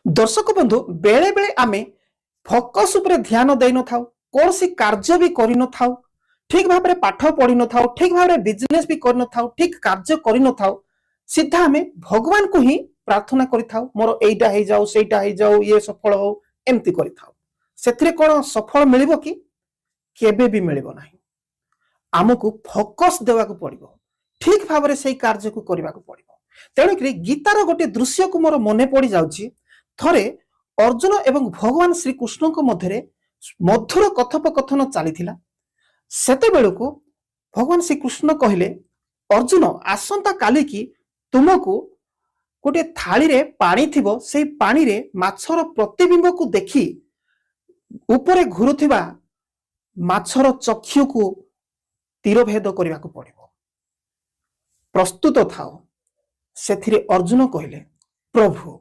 दर्शक बंधु बेले बेले आमे फोकस उपरे ध्यान दे न थाउ कौन सी कार्य भी करि न थाउ ठीक भाव में पाठ पढ़ी न थाउ ठीक भाव में बिजनेस भी कर न थाउ ठीक कार्य करि न थाउ सीधा आमे भगवान को ही प्रार्थना करि थाउ मोर एइटा हे जाऊ सेइटा हे जाऊ ये सफल हो एमती करि थाउ सेथिरे कोन सफल मिलिबो कि केबे भी मिलिबो नाही आमको फोकस देवा को पड़िबो ठीक भाव में सेई कार्य को करबा को पड़िबो तेणुकरी गीतार गोटे दृश्य को मोर मने पड़ी जाउची थरे अर्जुन एवं भगवान श्री कृष्ण मध्य मधुर कथोपकथन चली सेते बेलू भगवान श्री कृष्ण कहले अर्जुन आसंता काली की तुमको गोटे थाली रे पानी थिबो से पानी रे माछर प्रतिबिंब को देखी ऊपर घुरुथिबा माछर चक्षु को तीरभेद करने को पड़िबो प्रस्तुत थाओ सेथिरे अर्जुन कहले प्रभु